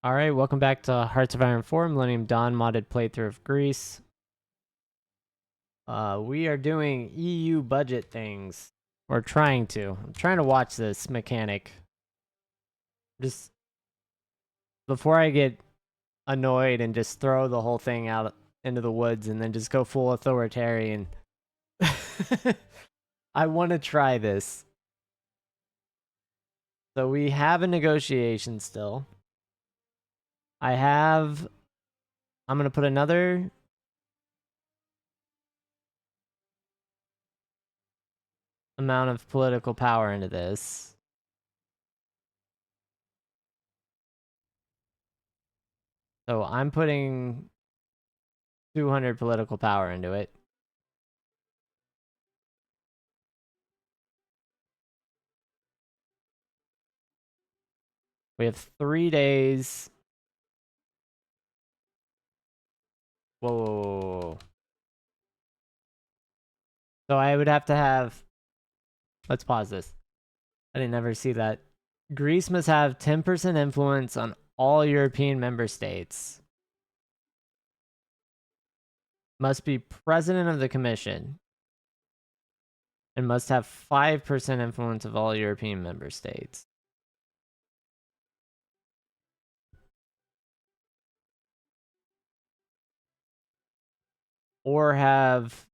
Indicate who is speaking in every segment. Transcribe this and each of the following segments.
Speaker 1: Alright, welcome back to Hearts of Iron 4, Millennium Dawn modded playthrough of Greece. We are doing EU budget things. Or trying to. I'm trying to watch this mechanic. Just before I get annoyed and just throw the whole thing out into the woods and then just go full authoritarian. I want to try this. So we have a negotiation still. I'm going to put another amount of political power into this. So I'm putting 200 political power into it. We have 3 days. Whoa, whoa, whoa, whoa. So I would have to have... Let's pause this. I didn't ever see that. Greece must have 10% influence on all European member states. Must be president of the commission. And must have 5% influence of all European member states. Or have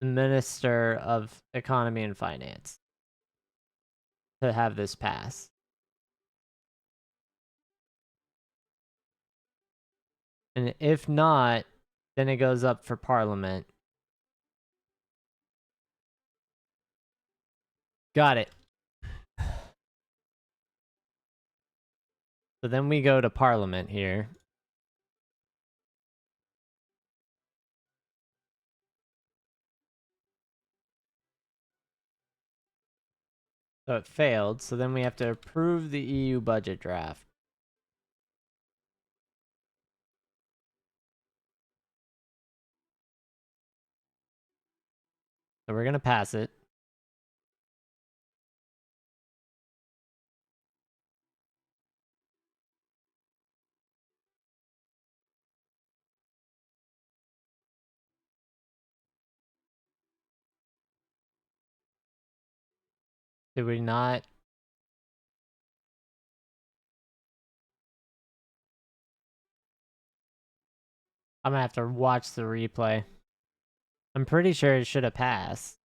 Speaker 1: the Minister of Economy and Finance to have this pass. And if not, then it goes up for Parliament. Got it. So then we go to Parliament here. So it failed, so then we have to approve the EU budget draft. So we're going to pass it. Did we not? I'm going to have to watch the replay. I'm pretty sure it should have passed.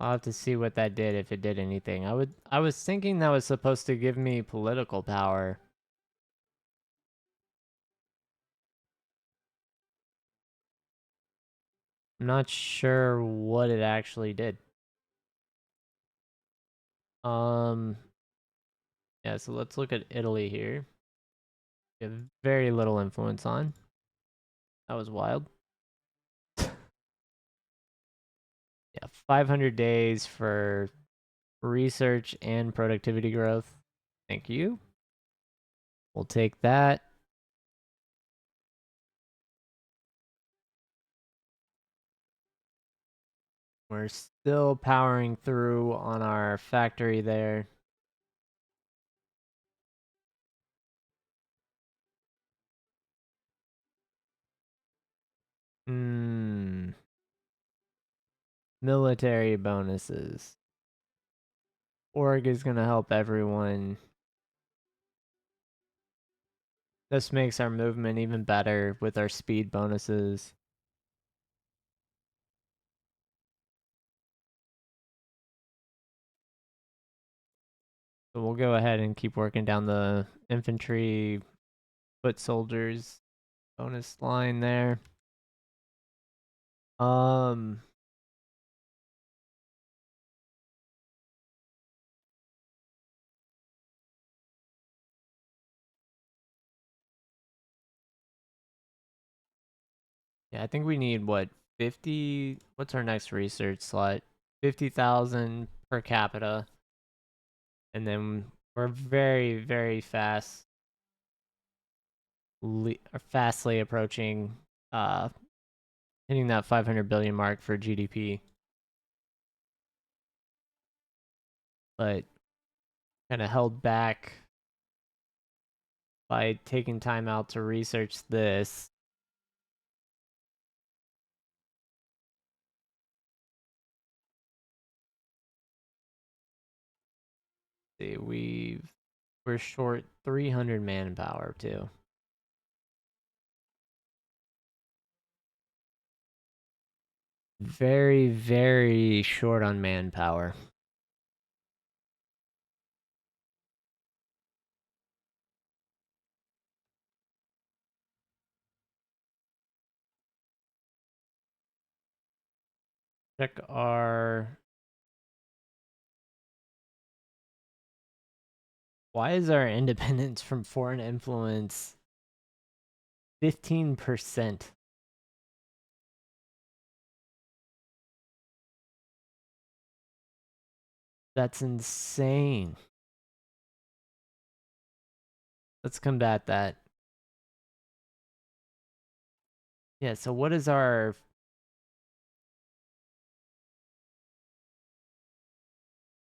Speaker 1: I'll have to see what that did, if it did anything. I was thinking that was supposed to give me political power. I'm not sure what it actually did. Yeah, so let's look at Italy here. We have very little influence on. That was wild. Yeah, 500 days for research and productivity growth. Thank you. We'll take that. We're still powering through on our factory there. Military bonuses. Org is going to help everyone. This makes our movement even better with our speed bonuses. So we'll go ahead and keep working down the infantry foot soldiers bonus line there. Yeah, I think we need, what, 50? What's our next research slot? 50,000 per capita. And then we're very, very fastly approaching uh hitting that 500 billion mark for GDP, but kind of held back by taking time out to research this. See, we're short 300 manpower too. Very, very short on manpower. Check our... Why is our independence from foreign influence 15%? That's insane. Let's combat that. Yeah, so what is our...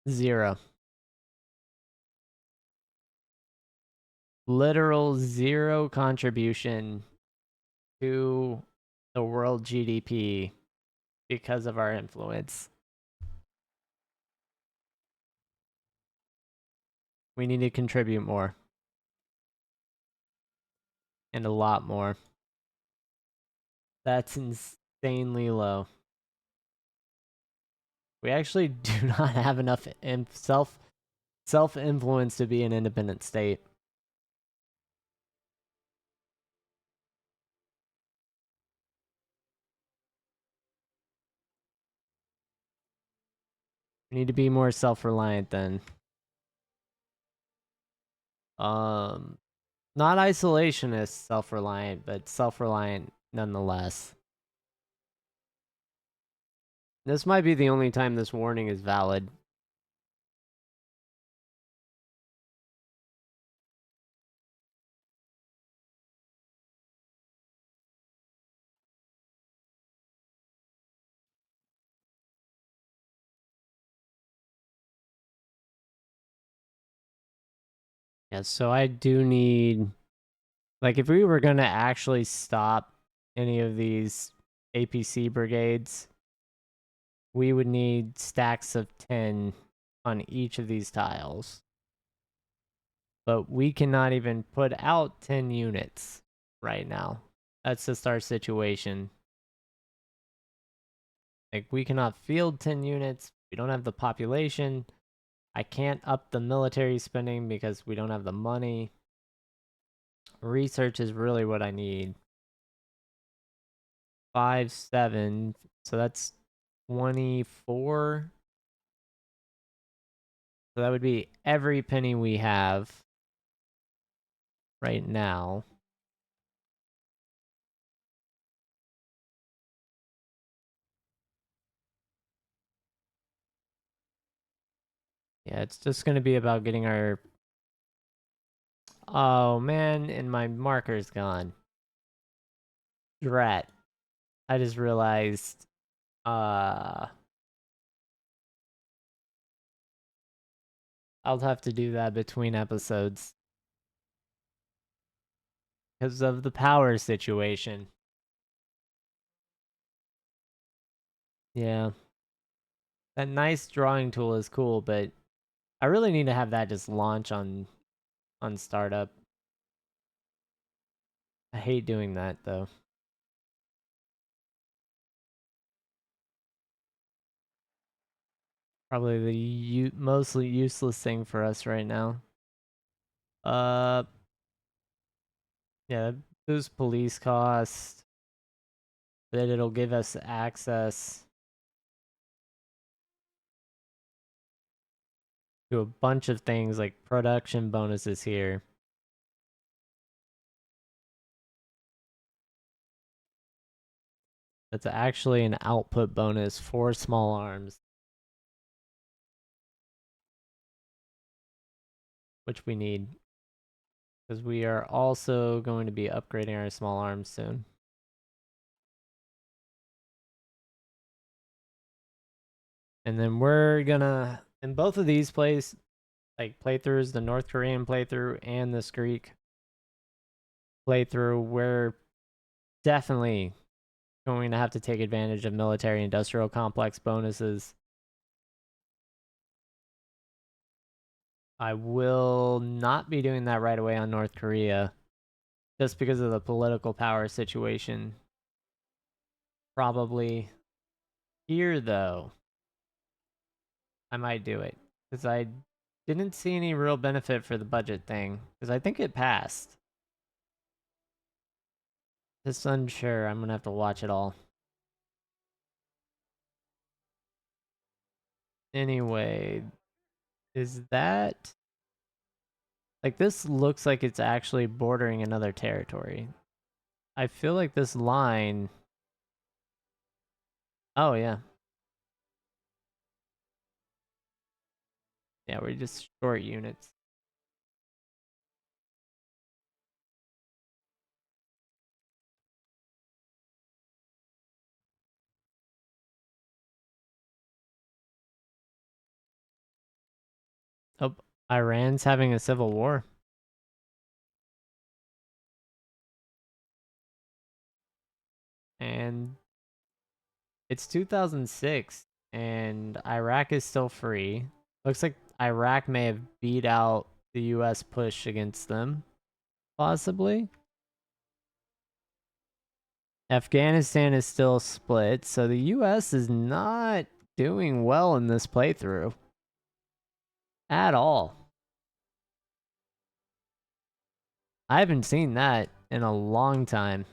Speaker 1: Zero. Literal zero contribution to the world GDP because of our influence. We need to contribute more. And a lot more. That's insanely low. We actually do not have enough self-influence to be an independent state. We need to be more self-reliant then. Not isolationist self-reliant, but self-reliant nonetheless. This might be the only time this warning is valid. Yeah, so I do need... Like, if we were gonna actually stop any of these APC brigades, we would need stacks of 10 on each of these tiles. But we cannot even put out 10 units right now. That's just our situation. Like, we cannot field 10 units. We don't have the population. I can't up the military spending because we don't have the money. Research is really what I need. 5, 7. So that's 24. So that would be every penny we have right now. Yeah, it's just going to be about getting our... Oh, man, and my marker's gone. Drat. I just realized... I'll have to do that between episodes. Because of the power situation. Yeah. That nice drawing tool is cool, but I really need to have that just launch on startup. I hate doing that, though. Probably the mostly useless thing for us right now. Uh, yeah, boost police cost. Then it'll give us access to a bunch of things like production bonuses here. That's actually an output bonus for small arms, which we need. Because we are also going to be upgrading our small arms soon. And then we're gonna, in both of these playthroughs, the North Korean playthrough and this Greek playthrough, we're definitely going to have to take advantage of military industrial complex bonuses. I will not be doing that right away on North Korea just because of the political power situation. Probably here, though, I might do it because I didn't see any real benefit for the budget thing because I think it passed. Just unsure. I'm gonna have to watch it all. Anyway, is that like this looks like it's actually bordering another territory? I feel like this line. Oh yeah, yeah, we're just short units. Oh, Iran's having a civil war. And it's 2006 and Iraq is still free. Looks like Iraq may have beat out the US push against them, possibly. Afghanistan is still split, so the US is not doing well in this playthrough at all. I haven't seen that in a long time.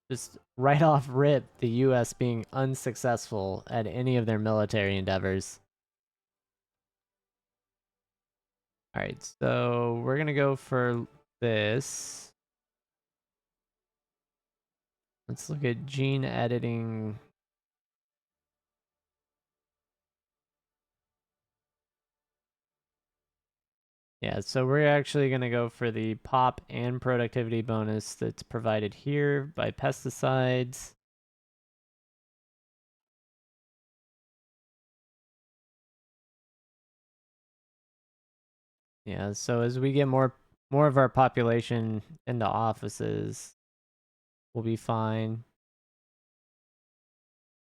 Speaker 1: Just right off rip, the US being unsuccessful at any of their military endeavors. Alright, so we're gonna go for this. Let's look at gene editing. Yeah, so we're actually gonna go for the pop and productivity bonus that's provided here by pesticides. Yeah, so as we get more of our population into offices, we'll be fine.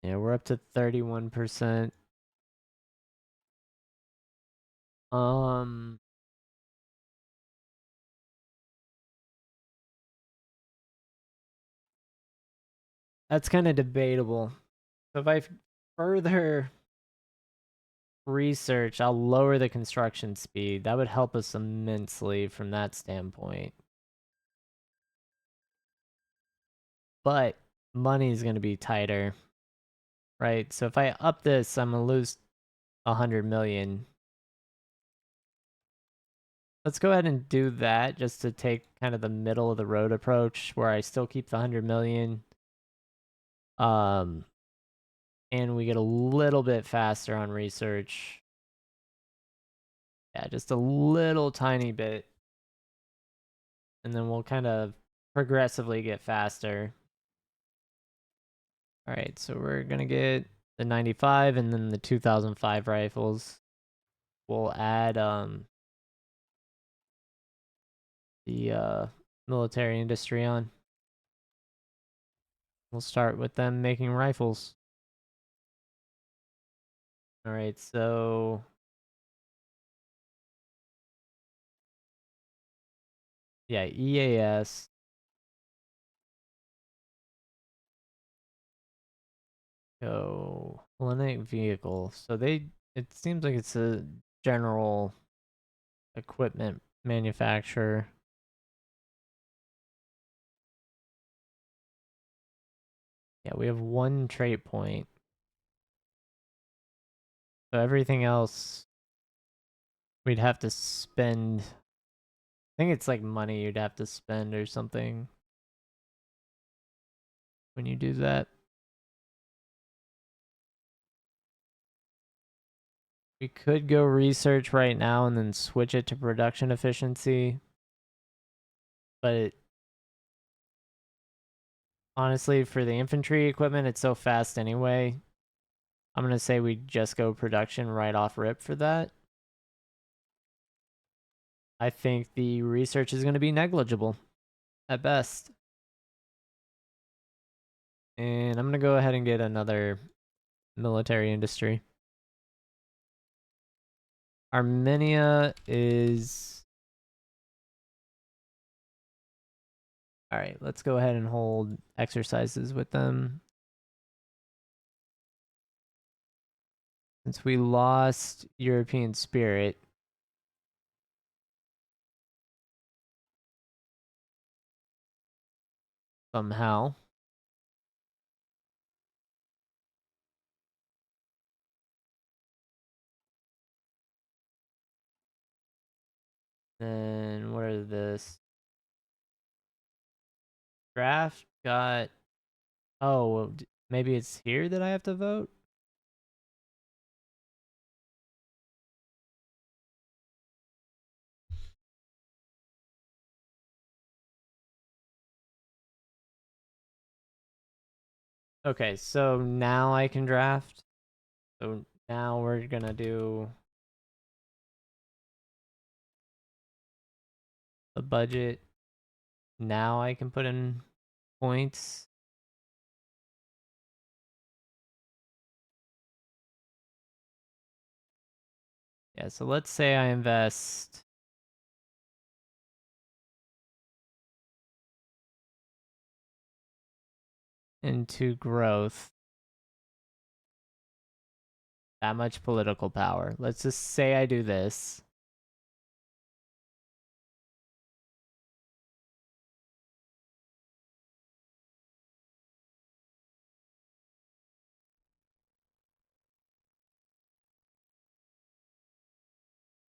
Speaker 1: Yeah, we're up to 31%. Um that's kind of debatable. So if I further research, I'll lower the construction speed. That would help us immensely from that standpoint. But money is going to be tighter, right? So if I up this, I'm going to lose 100 million. Let's go ahead and do that just to take kind of the middle of the road approach where I still keep the 100 million. And we get a little bit faster on research. Yeah, just a little tiny bit. And then we'll kind of progressively get faster. All right, so we're going to get the 95 and then the 2005 rifles. We'll add the military industry on. We'll start with them making rifles. All right, so yeah, EAS. So Millennium vehicle. So it seems like it's a general equipment manufacturer. Yeah, we have one trait point. So everything else we'd have to spend. I think it's like money you'd have to spend or something when you do that. We could go research right now and then switch it to production efficiency. But Honestly, for the infantry equipment, it's so fast anyway. I'm gonna say we just go production right off rip for that. I think the research is gonna be negligible at best. And I'm gonna go ahead and get another military industry. Armenia is... Alright, let's go ahead and hold exercises with them. Since we lost European spirit, somehow. Then what are this? Draft got... Oh, well, maybe it's here that I have to vote? Okay, so now I can draft. So now we're gonna do the budget. Now I can put in points. Yeah, so let's say I invest into growth. That much political power. Let's just say I do this.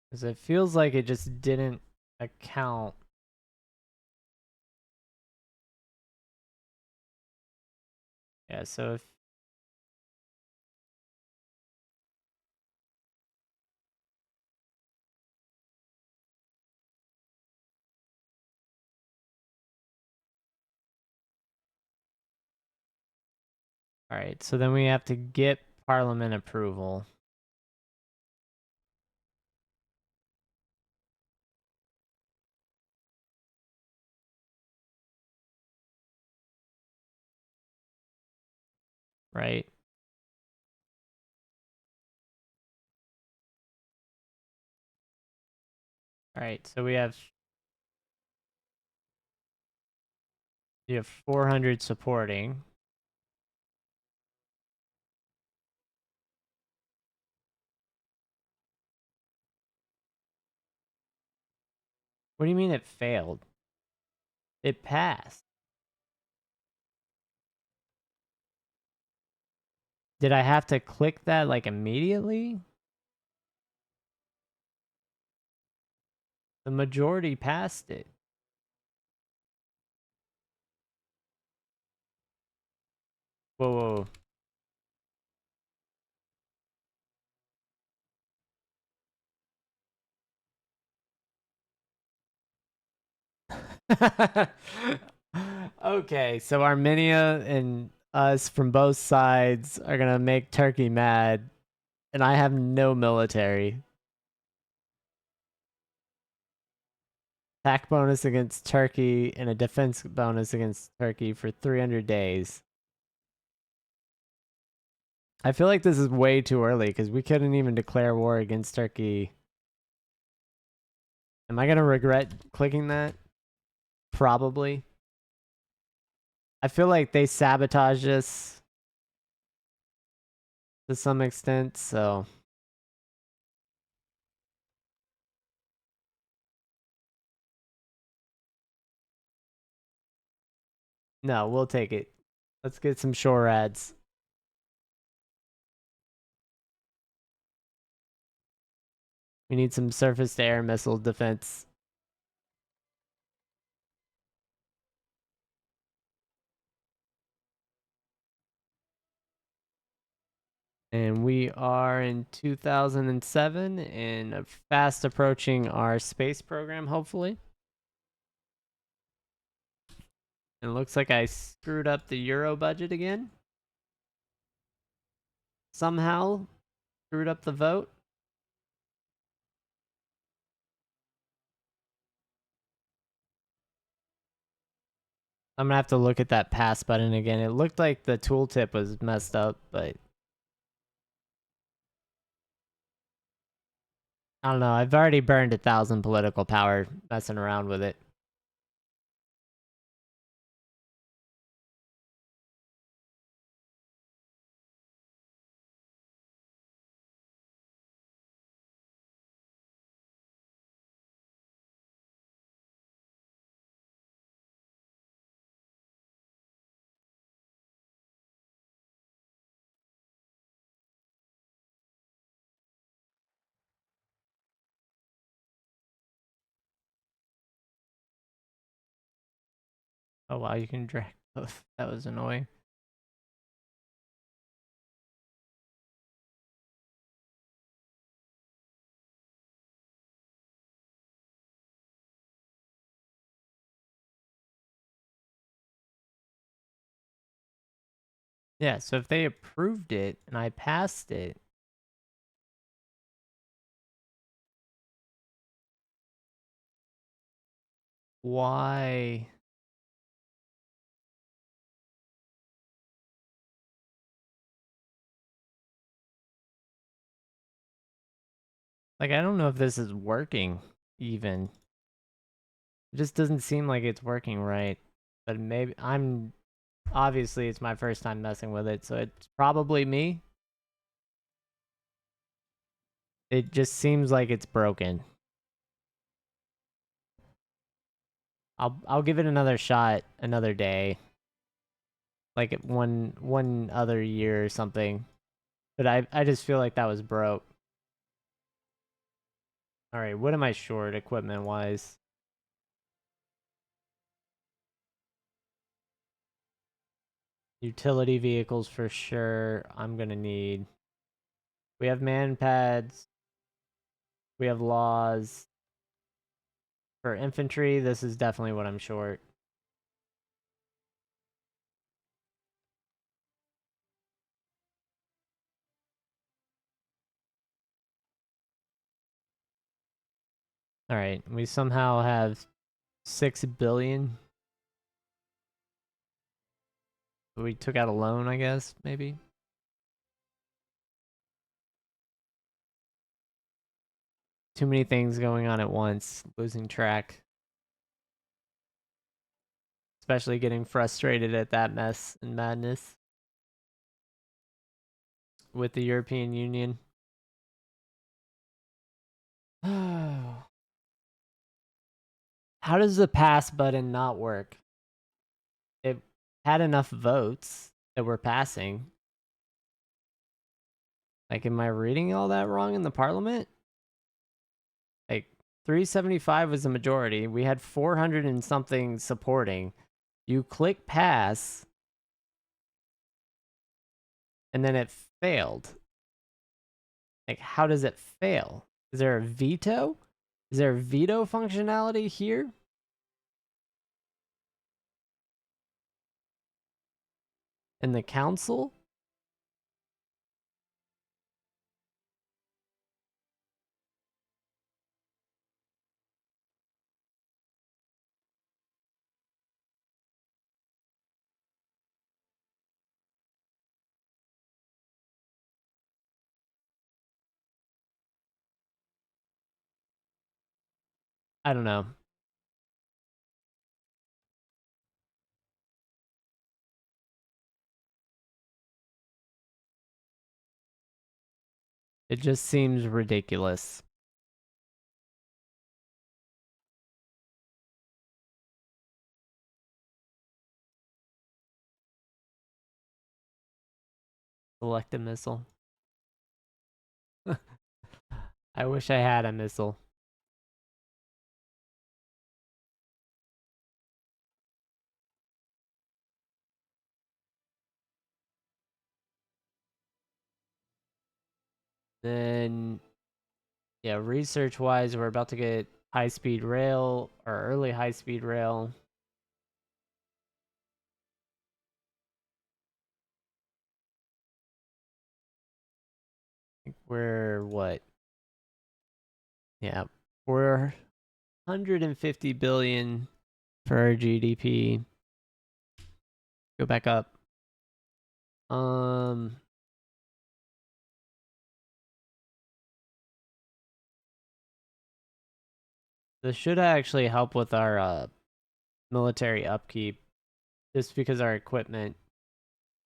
Speaker 1: Because it feels like it just didn't account. Yeah, so if... Alright, so then we have to get parliament approval. Right? Alright, so we have... You have 400 supporting. What do you mean it failed? It passed. Did I have to click that like immediately? The majority passed it. Whoa, whoa. Okay, so Armenia and us from both sides are gonna make Turkey mad, and I have no military. Attack bonus against Turkey and a defense bonus against Turkey for 300 days. I feel like this is way too early because we couldn't even declare war against Turkey. Am I gonna regret clicking that? Probably. I feel like they sabotaged us to some extent, so... No, we'll take it. Let's get some shore ads. We need some surface-to-air missile defense. And we are in 2007 and fast approaching our space program, hopefully. It looks like I screwed up the Euro budget again. Somehow screwed up the vote. I'm gonna have to look at that pass button again. It looked like the tooltip was messed up, but I don't know. I've already burned 1,000 political power messing around with it. Oh wow, you can drag both. That was annoying. Yeah, so if they approved it and I passed it, why? Like, I don't know if this is working even. It just doesn't seem like it's working right. But maybe obviously it's my first time messing with it, so it's probably me. It just seems like it's broken. I'll give it another shot another day. Like one other year or something. But I just feel like that was broke. All right, what am I short equipment wise? Utility vehicles for sure. I'm gonna need. We have man pads. We have laws. For infantry, this is definitely what I'm short. All right, we somehow have 6 billion. We took out a loan, I guess, maybe. Too many things going on at once, losing track. Especially getting frustrated at that mess and madness with the European Union. How does the pass button not work? It had enough votes that were passing. Like, am I reading all that wrong in the parliament? Like, 375 was the majority. We had 400 and something supporting. You click pass, and then it failed. Like, how does it fail? Is there a veto? Is there a veto functionality here? In the council? I don't know. It just seems ridiculous. Select a missile. I wish I had a missile. Then, yeah, research wise, we're about to get high speed rail or early high speed rail. We're what? Yeah, we're 150 billion for our GDP. Go back up. This should actually help with our military upkeep, just because our equipment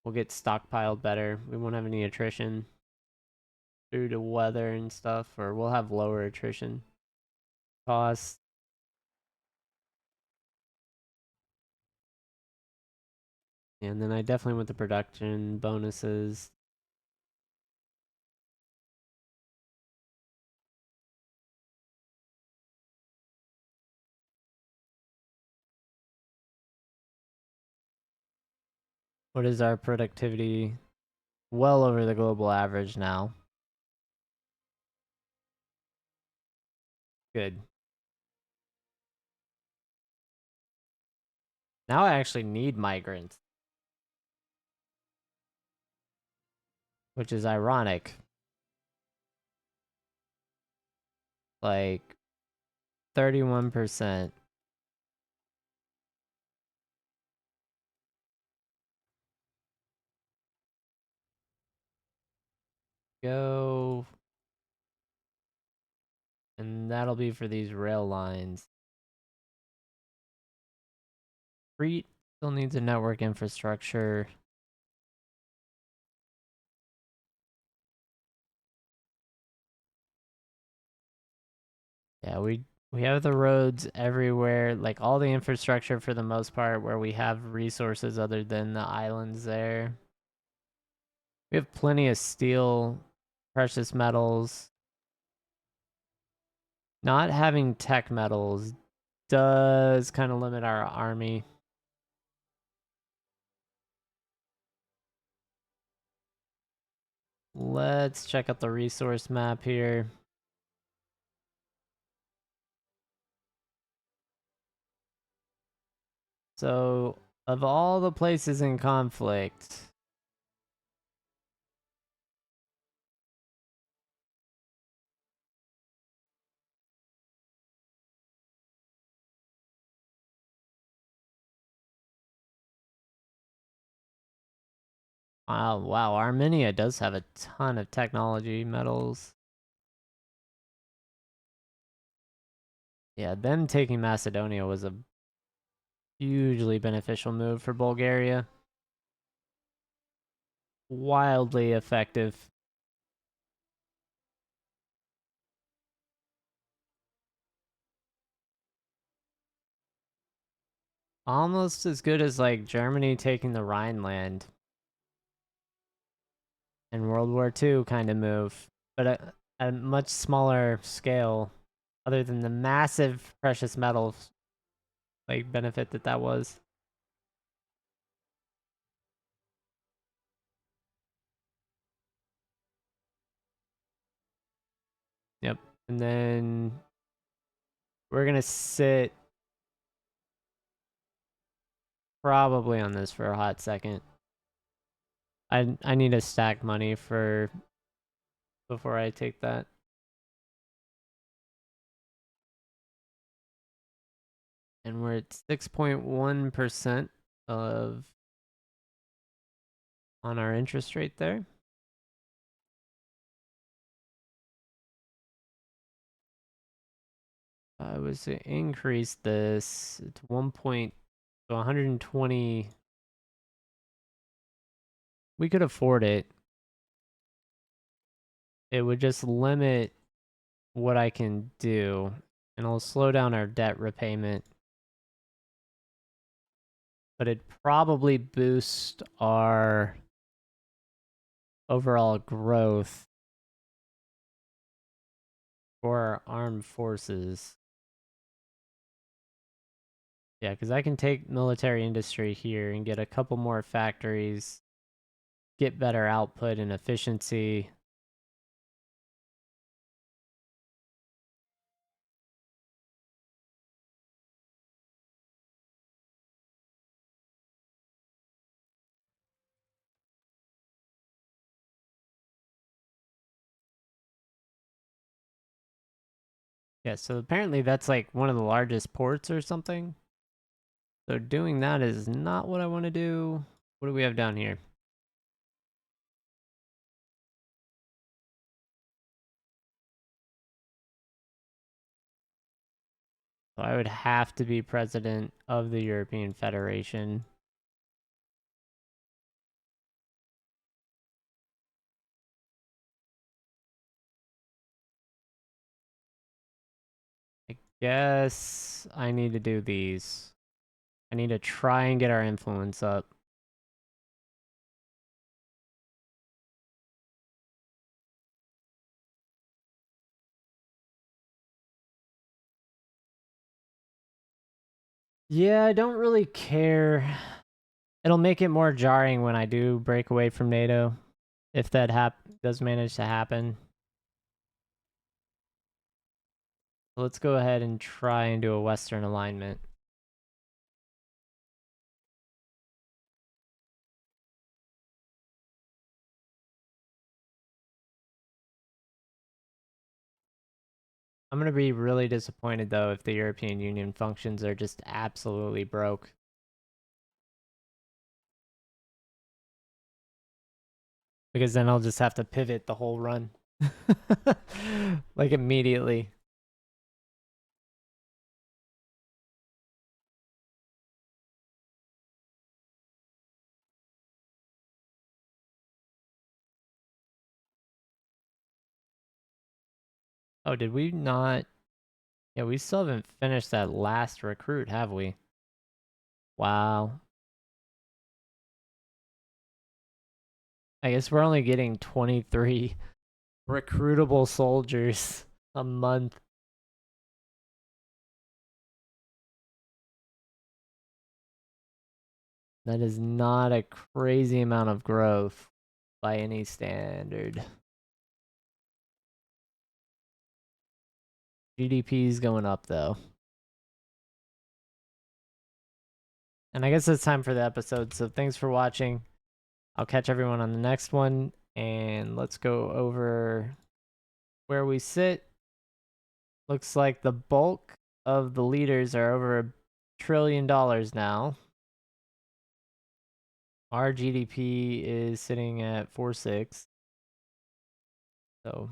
Speaker 1: will get stockpiled better. We won't have any attrition due to weather and stuff, or we'll have lower attrition costs. And then I definitely want the production bonuses. What is our productivity? Well over the global average now. Good. Now I actually need migrants, which is ironic. Like 31%. Go. And that'll be for these rail lines. Crete still needs a network infrastructure. Yeah, we have the roads everywhere, like all the infrastructure for the most part where we have resources other than the islands there. We have plenty of steel, precious metals. Not having tech metals does kind of limit our army. Let's check out the resource map here. So, of all the places in conflict, wow, Armenia does have a ton of technology metals. Yeah, them taking Macedonia was a hugely beneficial move for Bulgaria. Wildly effective. Almost as good as like Germany taking the Rhineland in World War II kind of move, but a much smaller scale, other than the massive precious metals like benefit that was. Yep. And then we're gonna sit probably on this for a hot second. I need to stack money for before I take that. And we're at 6.1% of on our interest rate there. I was to increase this to 120. We could afford it. It would just limit what I can do, and it'll slow down our debt repayment. But it'd probably boost our overall growth for our armed forces. Yeah, because I can take military industry here and get a couple more factories, get better output and efficiency. Yeah, so apparently that's like one of the largest ports or something. So doing that is not what I want to do. What do we have down here? So I would have to be president of the European Federation. I guess I need to do these. I need to try and get our influence up. Yeah, I don't really care. It'll make it more jarring when I do break away from NATO, if that does manage to happen. Let's go ahead and try and do a Western alignment. I'm going to be really disappointed, though, if the European Union functions are just absolutely broke. Because then I'll just have to pivot the whole run. Like immediately. Oh, did we not? Yeah, we still haven't finished that last recruit, have we? Wow. I guess we're only getting 23 recruitable soldiers a month. That is not a crazy amount of growth by any standard. GDP is going up, though. And I guess it's time for the episode, so thanks for watching. I'll catch everyone on the next one, and let's go over where we sit. Looks like the bulk of the leaders are over $1 trillion now. Our GDP is sitting at 4.6. So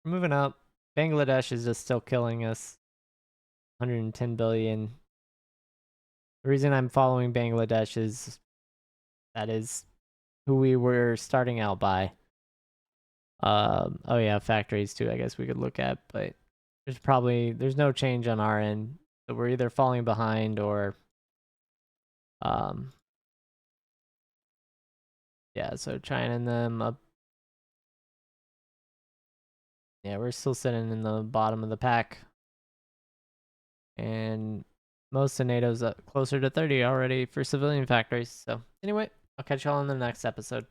Speaker 1: we're moving up. Bangladesh is just still killing us. 110 billion. The reason I'm following Bangladesh is that is who we were starting out by. Oh yeah, factories too, I guess we could look at, but there's no change on our end. So we're either falling behind or um yeah, so China and them up. Yeah, we're still sitting in the bottom of the pack. And most of NATO's closer to 30 already for civilian factories. So anyway, I'll catch y'all in the next episode.